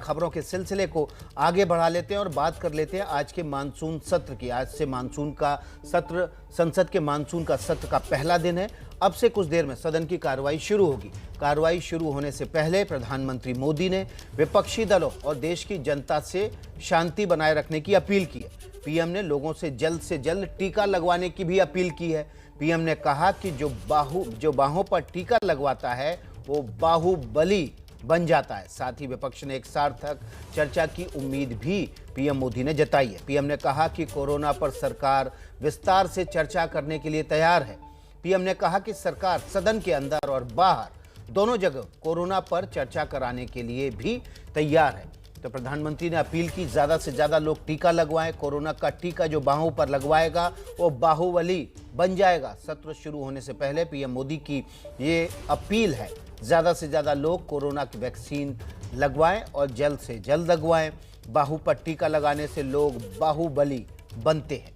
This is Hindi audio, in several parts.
खबरों के सिलसिले को आगे बढ़ा लेते हैं और बात कर लेते हैं आज के मानसून सत्र की। आज से मानसून का सत्र, संसद के मानसून का सत्र का पहला दिन है। अब से कुछ देर में सदन की कार्रवाई शुरू होगी। कार्रवाई शुरू होने से पहले प्रधानमंत्री मोदी ने विपक्षी दलों और देश की जनता से शांति बनाए रखने की अपील की है। पीएम ने लोगों से जल्द टीका लगवाने की भी अपील की है। पीएम ने कहा कि जो बाहों पर टीका लगवाता है वो बाहुबली बन जाता है। साथ ही विपक्ष ने एक सार्थक चर्चा की उम्मीद भी पीएम मोदी ने जताई है। पीएम ने कहा कि कोरोना पर सरकार विस्तार से चर्चा करने के लिए तैयार है। पीएम ने कहा कि सरकार सदन के अंदर और बाहर दोनों जगह कोरोना पर चर्चा कराने के लिए भी तैयार है। तो प्रधानमंत्री ने अपील की ज़्यादा से ज़्यादा लोग टीका लगवाएं। कोरोना का टीका जो बाहों पर लगवाएगा वो बाहुबली बन जाएगा। सत्र शुरू होने से पहले पीएम मोदी की ये अपील है, ज़्यादा से ज़्यादा लोग कोरोना की वैक्सीन लगवाएं और जल्द से जल्द लगवाएं। बाहु पर टीका लगाने से लोग बाहुबली बनते हैं।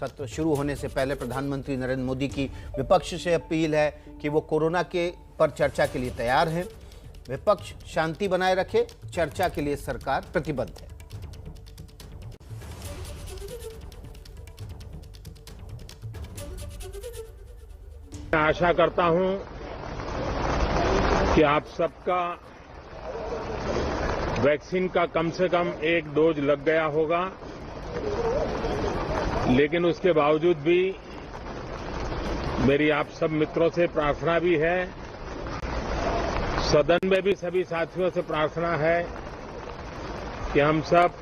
सत्र शुरू होने से पहले प्रधानमंत्री नरेंद्र मोदी की विपक्ष से अपील है कि वो कोरोना के पर चर्चा के लिए तैयार हैं। विपक्ष शांति बनाए रखे, चर्चा के लिए सरकार प्रतिबद्ध है। मैं आशा करता हूं कि आप सबका वैक्सीन का कम से कम एक डोज लग गया होगा, लेकिन उसके बावजूद भी मेरी आप सब मित्रों से प्रार्थना भी है, सदन में भी सभी साथियों से प्रार्थना है कि हम सब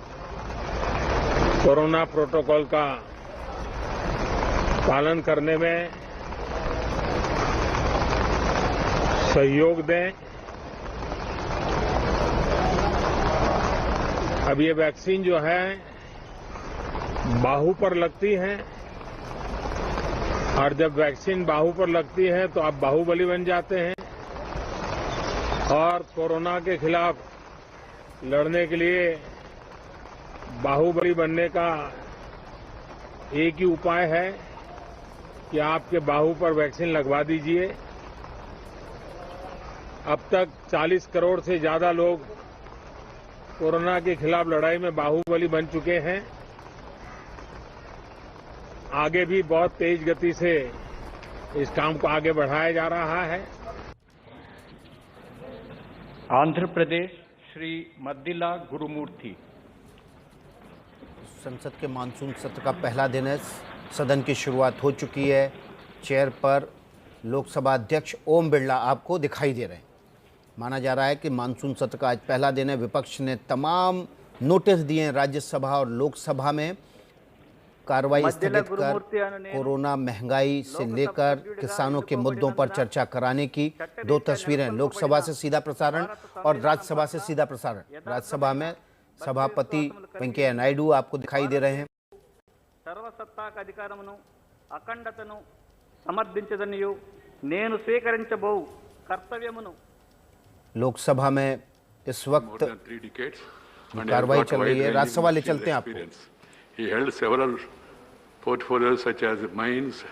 कोरोना प्रोटोकॉल का पालन करने में सहयोग दें। अब ये वैक्सीन जो है बाहु पर लगती है और जब वैक्सीन बाहु पर लगती है तो आप बाहुबली बन जाते हैं और कोरोना के खिलाफ लड़ने के लिए बाहुबली बनने का एक ही उपाय है कि आपके बाहु पर वैक्सीन लगवा दीजिए। अब तक 40 करोड़ से ज्यादा लोग कोरोना के खिलाफ लड़ाई में बाहुबली बन चुके हैं। आगे भी बहुत तेज गति से इस काम को आगे बढ़ाया जा रहा है। आंध्र प्रदेश श्री मद्दिला गुरुमूर्ति। संसद के मानसून सत्र का पहला दिन है। सदन की शुरुआत हो चुकी है। चेयर पर लोकसभा अध्यक्ष ओम बिरला आपको दिखाई दे रहे हैं। माना जा रहा है कि मानसून सत्र का आज पहला दिन है। विपक्ष ने तमाम नोटिस दिए हैं राज्यसभा और लोकसभा में कार्रवाई स्थगित कर कोरोना, महंगाई से लेकर किसानों के मुद्दों पर चर्चा कराने की। दो तस्वीरें, लोकसभा से सीधा प्रसारण और राज्यसभा से सीधा प्रसारण। राज्यसभा में सभापति वेंकैया नायडू आपको दिखाई दे रहे हैं। सर्वसत्ताक अधिकारमुनु अखंडतनु समर्थिंचदनियु नेनु स्वीकरिंचबो कर्तव्यमुनु। लोकसभा में इस वक्त कार्रवाई चल रही है। राज्यसभा ले चलते हैं आपको। He held several portfolios such as mines,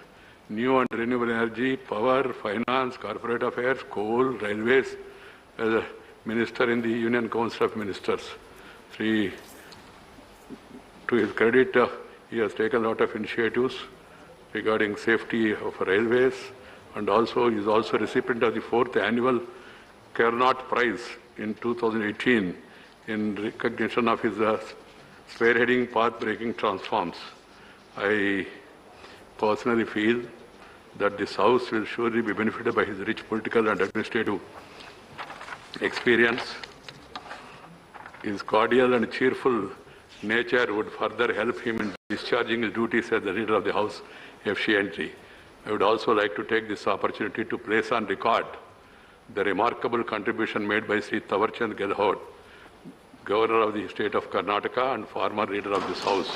new and renewable energy, power, finance, corporate affairs, coal, railways, as a minister in the Union Council of Ministers. To his credit, he has taken a lot of initiatives regarding safety of railways, and also he is also recipient of the 4th annual Carnot Prize in 2018 in recognition of his spearheading path-breaking transforms. I personally feel that this House will surely be benefited by his rich political and administrative experience. His cordial and cheerful nature would further help him in discharging his duties as the leader of the House efficiently. I would also like to take this opportunity to place on record the remarkable contribution made by Sri Tawarchand Gehlot, Governor of the state of Karnataka and former leader of this House,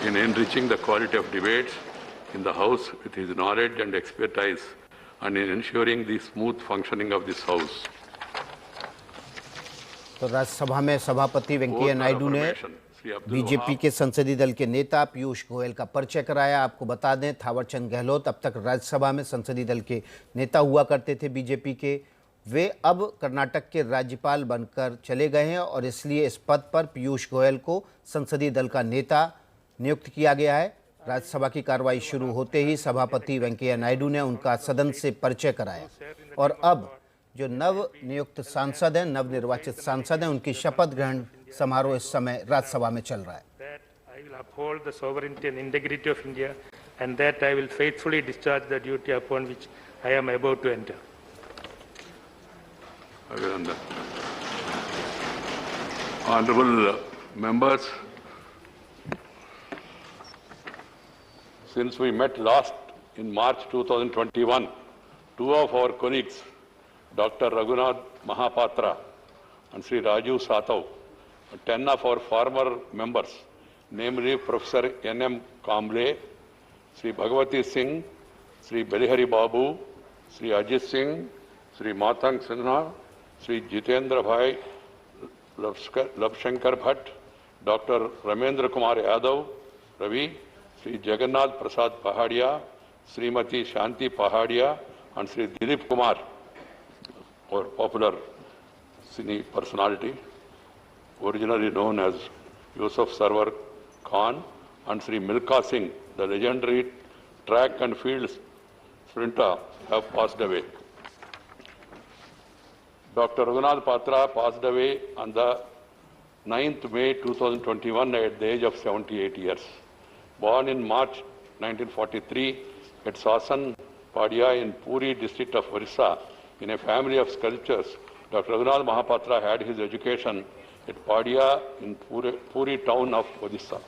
in enriching the quality of debates in the House with his knowledge and expertise, and in ensuring the smooth functioning of this House. तो राज्यसभा में सभापति वेंकैया नायडू ने बीजेपी के संसदीय दल के नेता पीयूष गोयल का परिचय कराया। आपको बता दें, थावरचंद गहलोत अब तक राज्यसभा में संसदीय दल के नेता हुआ करते थे बीजेपी के। वे अब कर्नाटक के राज्यपाल बनकर चले गए हैं और इसलिए इस पद पर पीयूष गोयल को संसदीय दल का नेता नियुक्त किया गया है। राज्यसभा की कार्रवाई शुरू होते ही सभापति वेंकैया नायडू ने उनका सदन से परिचय कराया और अब जो नव नियुक्त सांसद हैं, नवनिर्वाचित सांसद हैं, उनकी शपथ ग्रहण समारोह इस समय राज्यसभा में चल रहा है। I will uphold the sovereignty and integrity of India, and that I will faithfully discharge the duty upon which I am about to enter. Abhinandan. Honorable members, since we met last in March 2021, two of our colleagues, Dr. Raghunath Mahapatra and Sri Raju Satav, 10 of our former members, namely Professor N.M. Kamble, Sri Bhagavati Singh, Sri Belihari Babu, Sri Ajit Singh, Sri Matang Sinha, Sri Jitendra Bhai Labshankar Bhatt, Dr. Ramendra Kumar Yadav, Ravi, Sri Jagannath Prasad Pahadia, Srimati Shanti Pahadia, and Sri Dilip Kumar, our popular cine personality, originally known as Yusuf Sarwar Khan, and Sri Milka Singh, the legendary track and field sprinter, have passed away. Dr. Raghunath Patra passed away on the 9th May 2021 at the age of 78 years. Born in March 1943 at Sasan Padia in Puri district of Orissa in a family of sculptors, Dr. Raghunath Mahapatra had his education at Padia in Puri town of Odisha.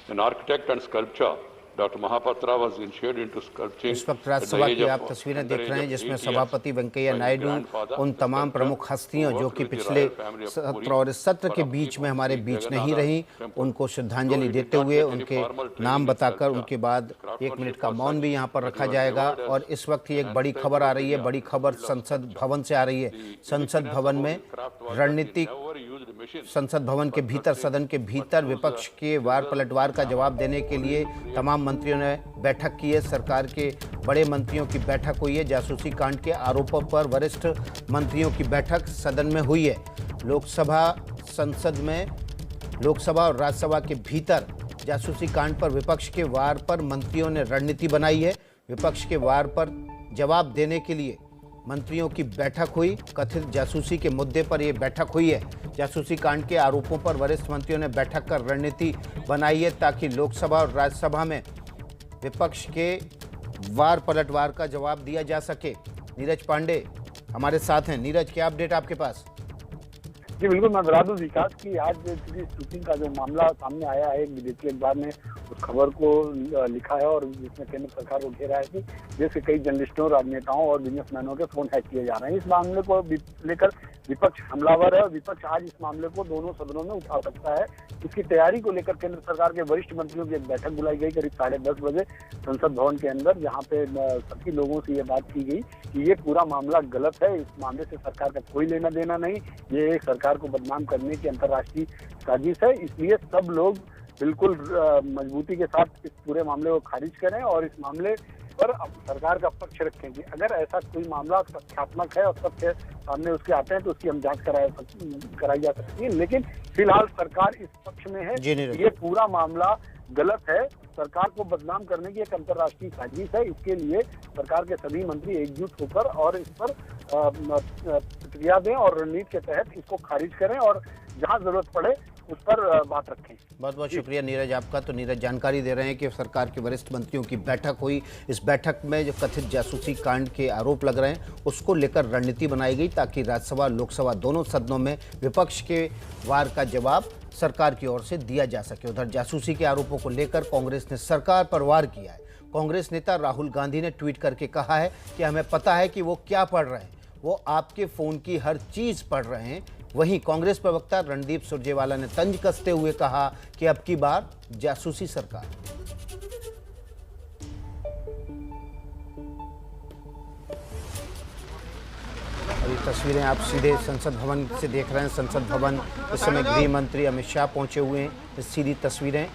An architect and sculptor, Dr. Mahapatra was initiated into sculpting. इस वक्त राज्यसभा की आप तस्वीरें देख रहे हैं जिसमें सभापति वेंकैया नायडू उन तमाम प्रमुख हस्तियों जो कि पिछले सत्र और इस सत्र के बीच में हमारे बीच नहीं रही, उनको श्रद्धांजलि देते हुए उनके नाम बताकर उनके बाद 1 मिनट का मौन भी यहां पर रखा जाएगा। और इस वक्त एक बड़ी खबर आ रही है, बड़ी खबर संसद भवन से आ रही है। संसद भवन में रणनीतिक, संसद भवन के भीतर, सदन के भीतर विपक्ष के वार पलटवार का जवाब देने के लिए तमाम मंत्रियों ने बैठक की है। सरकार के बड़े मंत्रियों की बैठक हुई है। जासूसी कांड के आरोपों पर वरिष्ठ मंत्रियों की बैठक सदन में हुई है। लोकसभा, संसद में, लोकसभा और राज्यसभा के भीतर जासूसी कांड पर विपक्ष के वार पर मंत्रियों ने रणनीति बनाई है। विपक्ष के वार पर जवाब देने के लिए मंत्रियों की बैठक हुई। कथित जासूसी के मुद्दे पर यह बैठक हुई है। जासूसी कांड के आरोपों पर वरिष्ठ मंत्रियों ने बैठक कर रणनीति बनाई है ताकि लोकसभा और राज्यसभा में विपक्ष के वार पलटवार का जवाब दिया जा सके। नीरज पांडे हमारे साथ हैं। नीरज, क्या अपडेट आपके पास? जी बिल्कुल, मैं बता दूं विकास की आज शूटिंग का जो मामला सामने आया है, विदेशी अखबार ने उस खबर को लिखा है और जिसमें केंद्र सरकार को घेरा है कि देश के कई जर्नलिस्टों, राजनेताओं और बिजनेसमैनों के फोन हैक किए जा रहे हैं। इस मामले को लेकर विपक्ष हमलावर है और विपक्ष आज इस मामले को दोनों सदनों में उठा सकता है। इसकी तैयारी को लेकर केंद्र सरकार के वरिष्ठ मंत्रियों की एक बैठक बुलाई गई करीब 10:30 बजे संसद भवन के अंदर, जहाँ पे सभी लोगों से ये बात की गई कि ये पूरा मामला गलत है, इस मामले से सरकार का कोई लेना देना नहीं, ये सरकार को बदनाम करने की अंतर्राष्ट्रीय साजिश है। इसलिए सब लोग बिल्कुल मजबूती के साथ इस पूरे मामले को खारिज करें और इस मामले पर सरकार का पक्ष रखें कि अगर ऐसा कोई मामला तथ्यात्मक है और तथ्य सामने उसके आते हैं तो उसकी हम जांच कराई जा सकती है। लेकिन फिलहाल सरकार इस पक्ष में है, ये पूरा मामला गलत है, सरकार को बदनाम करने की एक अंतर्राष्ट्रीय साजिश है। इसके लिए सरकार के सभी मंत्री एकजुट होकर और इस पर प्रतिक्रिया दें और रणनीति के तहत इसको खारिज करें और जहां जरूरत पड़े उस पर बात रखें। बहुत बहुत शुक्रिया नीरज आपका। तो नीरज जानकारी दे रहे हैं कि सरकार के वरिष्ठ मंत्रियों की बैठक हुई। इस बैठक में जो कथित जासूसी कांड के आरोप लग रहे हैं उसको लेकर रणनीति बनाई गई ताकि राज्यसभा, लोकसभा दोनों सदनों में विपक्ष के वार का जवाब सरकार की ओर से दिया जा सके। उधर जासूसी के आरोपों को लेकर कांग्रेस ने सरकार पर वार किया है। कांग्रेस नेता राहुल गांधी ने ट्वीट करके कहा है कि हमें पता है कि वो क्या पढ़ रहे हैं, वो आपके फ़ोन की हर चीज़ पढ़ रहे हैं। वहीं कांग्रेस प्रवक्ता रणदीप सुरजेवाला ने तंज कसते हुए कहा कि अब की बार जासूसी सरकार। अभी तस्वीरें आप सीधे संसद भवन से देख रहे हैं। संसद भवन इस समय गृह मंत्री अमित शाह पहुंचे हुए हैं। इस सीधी तस्वीरें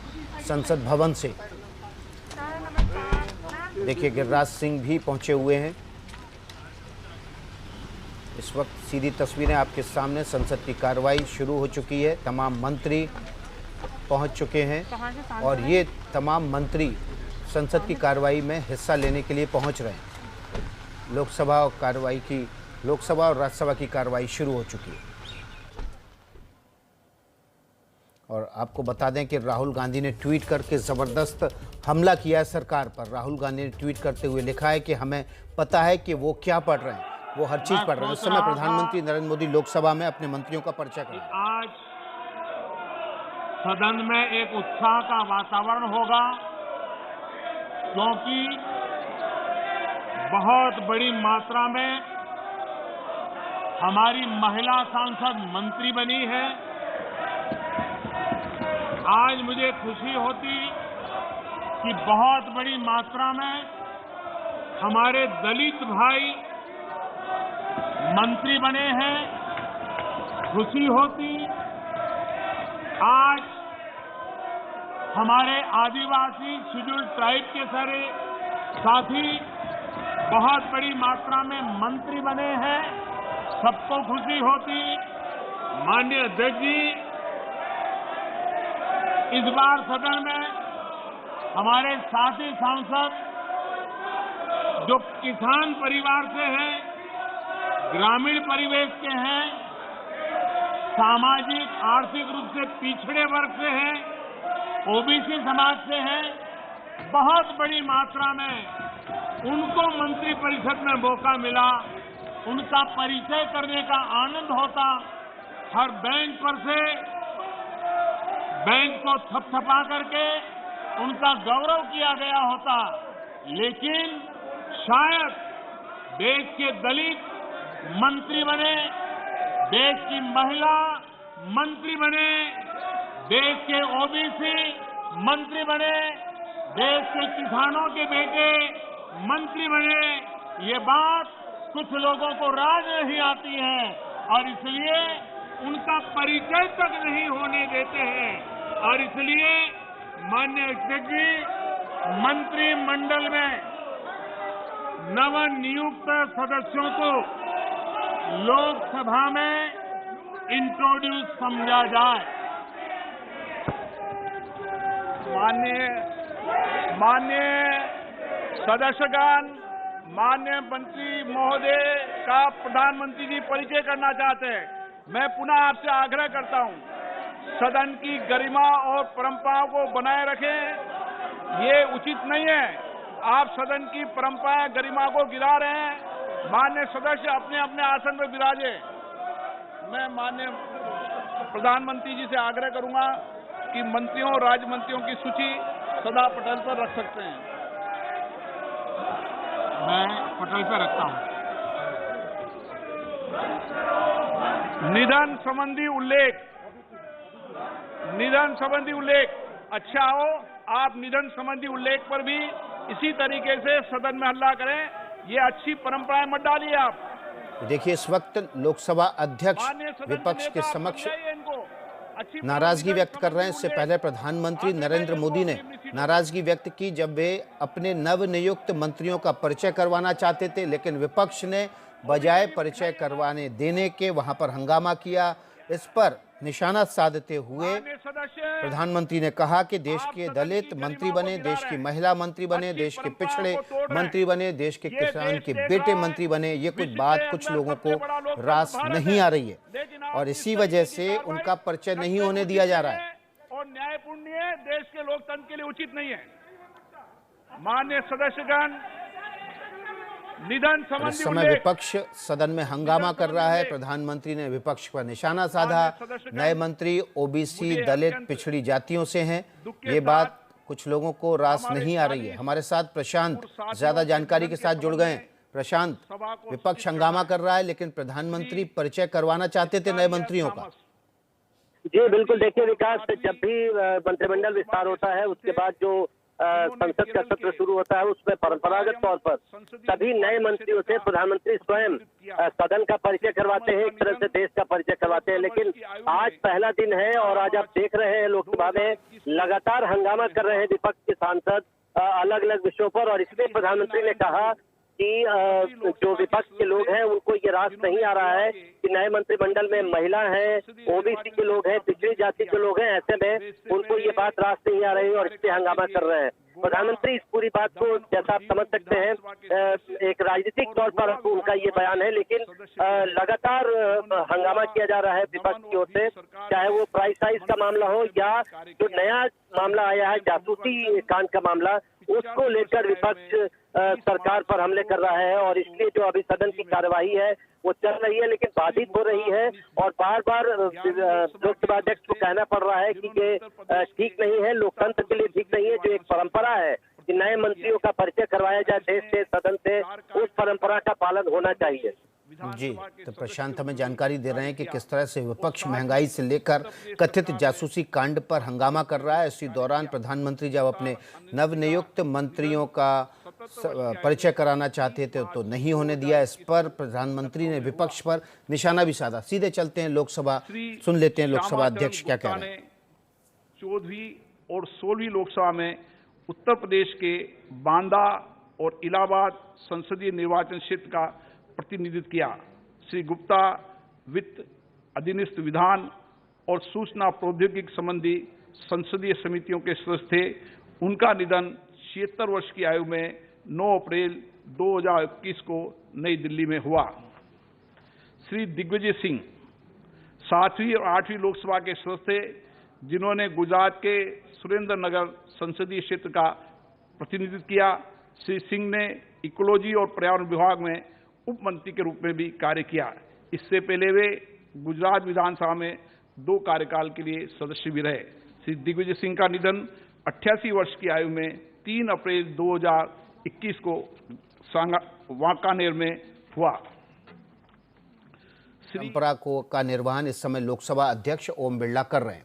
संसद भवन से देखिए, गिरिराज सिंह भी पहुंचे हुए हैं। इस वक्त सीधी तस्वीरें आपके सामने, संसद की कार्रवाई शुरू हो चुकी है, तमाम मंत्री पहुंच चुके हैं और ये तमाम मंत्री संसद की कार्रवाई में हिस्सा लेने के लिए पहुंच रहे हैं। लोकसभा और राज्यसभा की कार्रवाई शुरू हो चुकी है। और आपको बता दें कि राहुल गांधी ने ट्वीट करके ज़बरदस्त हमला किया है सरकार पर। राहुल गांधी ने ट्वीट करते हुए लिखा है कि हमें पता है कि वो क्या पढ़ रहे हैं, वो हर चीज़ पढ़ रहे हैं। उस समय प्रधानमंत्री नरेंद्र मोदी लोकसभा में अपने मंत्रियों का परिचय कर रहे हैं। आज सदन में एक उत्साह का वातावरण होगा, क्योंकि बहुत बड़ी मात्रा में हमारी महिला सांसद मंत्री बनी है। आज मुझे खुशी होती कि बहुत बड़ी मात्रा में हमारे दलित भाई मंत्री बने हैं। खुशी होती आज हमारे आदिवासी शेड्यूल ट्राइब के सारे साथी बहुत बड़ी मात्रा में मंत्री बने हैं। सबको खुशी होती। माननीय अध्यक्ष जी, इस बार सदन में हमारे साथी सांसद जो किसान परिवार से हैं, ग्रामीण परिवेश के हैं, सामाजिक आर्थिक रूप से पिछड़े वर्ग से हैं, ओबीसी समाज से हैं, बहुत बड़ी मात्रा में उनको मंत्रिपरिषद में मौका मिला। उनका परिचय करने का आनंद होता। हर बेंच पर से बैंक को थपथपा करके उनका गौरव किया गया होता। लेकिन शायद देश के दलित मंत्री बने, देश की महिला मंत्री बने, देश के ओबीसी मंत्री बने, देश के किसानों के बेटे मंत्री बने, ये बात कुछ लोगों को राज नहीं आती है और इसलिए उनका परिचय तक नहीं होने देते हैं। और इसलिए माननीय अध्यक्ष जी, मंत्रिमंडल में नवनियुक्त सदस्यों को लोकसभा में इंट्रोड्यूस समझा जाए। माननीय सदस्यगण, माननीय मंत्री महोदय का प्रधानमंत्री जी परिचय करना चाहते हैं। मैं पुनः आपसे आग्रह करता हूं, सदन की गरिमा और परंपराओं को बनाए रखें। ये उचित नहीं है, आप सदन की परंपरा गरिमा को गिरा रहे हैं। माननीय सदस्य अपने अपने आसन पर विराजे। मैं माननीय प्रधानमंत्री जी से आग्रह करूंगा कि मंत्रियों और राज्य मंत्रियों की सूची सदा पटल पर रख सकते हैं। मैं पटल पर रखता हूं। निधन संबंधी उल्लेख अच्छा हो, आप निधन संबंधी उल्लेख पर भी इसी तरीके से सदन में हल्ला करें। ये अच्छी परंपराएं मत डालिए आप। देखिए, इस वक्त लोकसभा अध्यक्ष विपक्ष के समक्ष नाराजगी व्यक्त कर रहे हैं। इससे पहले प्रधानमंत्री नरेंद्र मोदी ने नाराजगी व्यक्त की जब वे अपने नवनियुक्त मंत्रियों का परिचय करवाना चाहते थे, लेकिन विपक्ष ने बजाय परिचय करवाने देने के वहां पर हंगामा किया। इस पर निशाना साधते हुए प्रधानमंत्री ने कहा कि देश के दलित मंत्री बने, देश की महिला मंत्री बने, देश के पिछड़े मंत्री बने, देश के किसान के बेटे मंत्री बने। ये कुछ बात कुछ लोगों को रास नहीं आ रही है और इसी वजह से उनका परिचय नहीं होने दिया जा रहा है और न्यायपूर्ण देश के लोकतंत्र के लिए उचित नहीं है। माननीय सदस्यगण, निधन इस संबंधी समय विपक्ष सदन में हंगामा कर रहा है। प्रधानमंत्री ने विपक्ष पर निशाना साधा। नए मंत्री ओबीसी, दलित, पिछड़ी जातियों से हैं। ये बात कुछ लोगों को रास नहीं आ रही है। हमारे साथ प्रशांत ज्यादा जानकारी के साथ जुड़ गए हैं। प्रशांत, विपक्ष हंगामा कर रहा है लेकिन प्रधानमंत्री परिचय करवाना चाहते थे नए मंत्रियों का। जी बिल्कुल, देखिए विकास, जब भी मंत्रिमंडल विस्तार होता है उसके बाद जो संसद का सत्र शुरू होता है उसमें परंपरागत तौर पर सभी नए मंत्रियों से प्रधानमंत्री स्वयं सदन का परिचय करवाते हैं, एक तरह से देश का परिचय करवाते हैं। लेकिन आज पहला दिन है और आज आप देख रहे हैं लोकसभा में लगातार हंगामा कर रहे हैं विपक्ष के सांसद अलग अलग विषयों पर। और इसमें प्रधानमंत्री ने कहा कि जो विपक्ष के लोग हैं उनको ये रास नहीं आ रहा है कि नए मंत्रिमंडल में महिला हैं, ओबीसी के लोग हैं, पिछड़ी जाति के लोग हैं, ऐसे में उनको ये बात रास नहीं आ रही और इससे हंगामा कर रहे हैं। प्रधानमंत्री इस पूरी बात को, जैसा आप समझ सकते हैं, एक राजनीतिक तौर पर उनका ये बयान है, लेकिन लगातार हंगामा किया जा रहा है विपक्ष की ओर से, चाहे वो प्राइस राइज का मामला हो या जो नया मामला आया है जासूसी कांड का मामला, उसको लेकर विपक्ष सरकार पर हमले कर रहा है और इसलिए जो अभी सदन की कार्यवाही है वो चल रही है लेकिन बाधित हो रही है और बार बार लोकसभा अध्यक्ष को कहना पड़ रहा है कि ये ठीक नहीं है, लोकतंत्र के लिए ठीक नहीं है। जो एक परंपरा है कि नए मंत्रियों का परिचय करवाया जाए देश से, सदन से, उस परंपरा का पालन होना चाहिए। जी, तो प्रशांत हमें जानकारी दे रहे हैं कि किस तरह से विपक्ष महंगाई से लेकर कथित जासूसी कांड पर हंगामा कर रहा है। इसी दौरान प्रधानमंत्री जब अपने नवनियुक्त मंत्रियों का परिचय कराना चाहते थे तो नहीं होने दिया। इस पर प्रधानमंत्री ने विपक्ष पर निशाना भी साधा। सीधे चलते हैं लोकसभा, सुन लेते हैं लोकसभा अध्यक्ष क्या कह रहे हैं। 14वीं और 16वीं लोकसभा में उत्तर प्रदेश के बांदा और इलाहाबाद संसदीय निर्वाचन क्षेत्र का प्रतिनिधित्व किया। श्री गुप्ता वित्त, अधीनस्थ विधान और सूचना प्रौद्योगिकी संबंधी संसदीय समितियों के सदस्य थे। उनका निधन 76 वर्ष की आयु में 9 अप्रैल 2021 को नई दिल्ली में हुआ। श्री दिग्विजय सिंह 7वीं और 8वीं लोकसभा के सदस्य थे, जिन्होंने गुजरात के सुरेंद्र नगर संसदीय क्षेत्र का प्रतिनिधित्व किया। श्री सिंह ने इकोलॉजी और पर्यावरण विभाग में उप मंत्री के रूप में भी कार्य किया। इससे पहले वे गुजरात विधानसभा में 2 कार्यकाल के लिए सदस्य भी रहे। श्री दिग्विजय सिंह का निधन 88 वर्ष की आयु में 3 अप्रैल 2021 को वांकानेर में हुआ। परंपरा का निर्वहन इस समय लोकसभा अध्यक्ष ओम बिरला कर रहे हैं।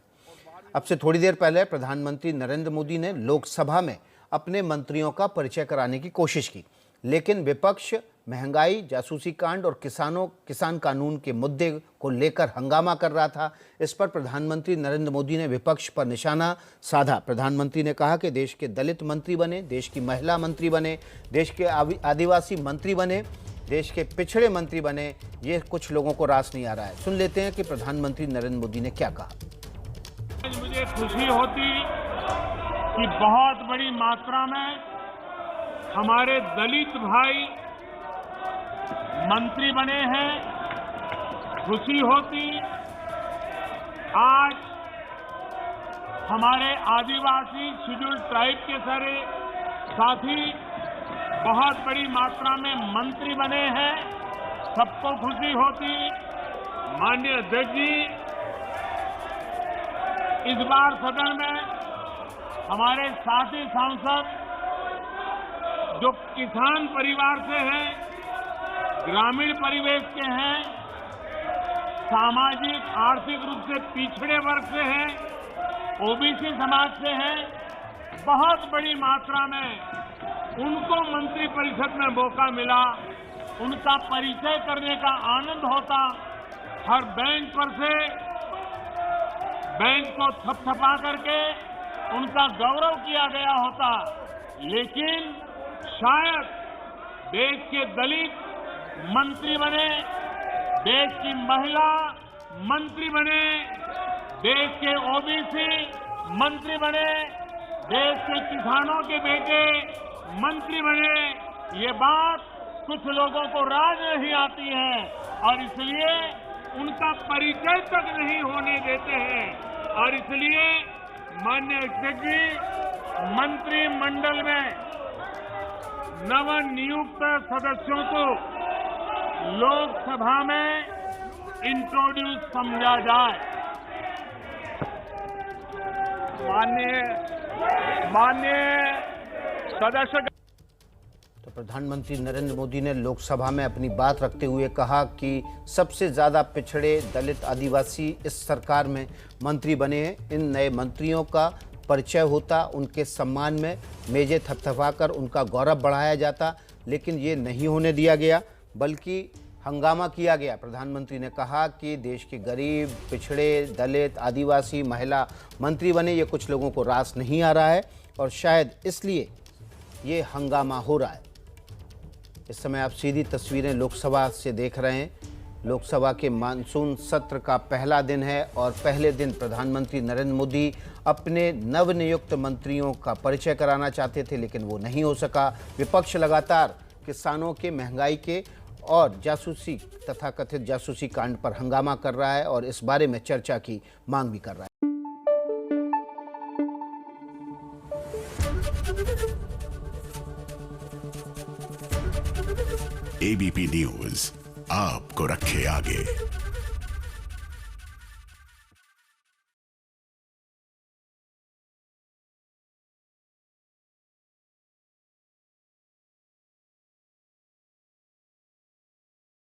अब से थोड़ी देर पहले प्रधानमंत्री नरेंद्र मोदी ने लोकसभा में अपने मंत्रियों का परिचय कराने की कोशिश की, लेकिन विपक्ष महंगाई, जासूसी कांड और किसान कानून के मुद्दे को लेकर हंगामा कर रहा था। इस पर प्रधानमंत्री नरेंद्र मोदी ने विपक्ष पर निशाना साधा। प्रधानमंत्री ने कहा कि देश के दलित मंत्री बने, देश की महिला मंत्री बने, देश के आदिवासी मंत्री बने, देश के पिछड़े मंत्री बने, ये कुछ लोगों को रास नहीं आ रहा है। सुन लेते हैं कि प्रधानमंत्री नरेंद्र मोदी ने क्या कहा। मुझे खुशी होती कि बहुत बड़ी मात्रा में हमारे दलित भाई मंत्री बने हैं। खुशी होती आज हमारे आदिवासी शेड्यूल ट्राइब के सारे साथी बहुत बड़ी मात्रा में मंत्री बने हैं। सबको खुशी होती। माननीय अध्यक्ष जी, इस बार सदन में हमारे साथी सांसद जो किसान परिवार से हैं, ग्रामीण परिवेश के हैं, सामाजिक आर्थिक रूप से पिछड़े वर्ग से हैं, ओबीसी समाज से हैं, बहुत बड़ी मात्रा में उनको मंत्री परिषद में मौका मिला। उनका परिचय करने का आनंद होता। हर बेंच पर से बेंच को थपथपा करके उनका गौरव किया गया होता, लेकिन शायद देश के दलित मंत्री बने, देश की महिला मंत्री बने, देश के ओबीसी मंत्री बने, देश के किसानों के बेटे मंत्री बने, ये बात कुछ लोगों को राज नहीं आती है और इसलिए उनका परिचय तक नहीं होने देते हैं। और इसलिए माननीय अध्यक्ष जी, मंत्रिमंडल में नवनियुक्त सदस्यों को लोकसभा में इंट्रोड्यूस समझा जाए। माननीय सदस्य। तो प्रधानमंत्री नरेंद्र मोदी ने लोकसभा में अपनी बात रखते हुए कहा कि सबसे ज़्यादा पिछड़े दलित आदिवासी इस सरकार में मंत्री बने हैं। इन नए मंत्रियों का परिचय होता, उनके सम्मान में मेजें थपथपाकर उनका गौरव बढ़ाया जाता, लेकिन ये नहीं होने दिया गया, बल्कि हंगामा किया गया। प्रधानमंत्री ने कहा कि देश के गरीब, पिछड़े, दलित, आदिवासी, महिला मंत्री बने, ये कुछ लोगों को रास नहीं आ रहा है और शायद इसलिए ये हंगामा हो रहा है। इस समय आप सीधी तस्वीरें लोकसभा से देख रहे हैं। लोकसभा के मानसून सत्र का पहला दिन है और पहले दिन प्रधानमंत्री नरेंद्र मोदी अपने नवनियुक्त मंत्रियों का परिचय कराना चाहते थे, लेकिन वो नहीं हो सका। विपक्ष लगातार किसानों के, महंगाई के और जासूसी तथा कथित जासूसी कांड पर हंगामा कर रहा है और इस बारे में चर्चा की मांग भी कर रहा है। एबीपी न्यूज आपको रखे आगे।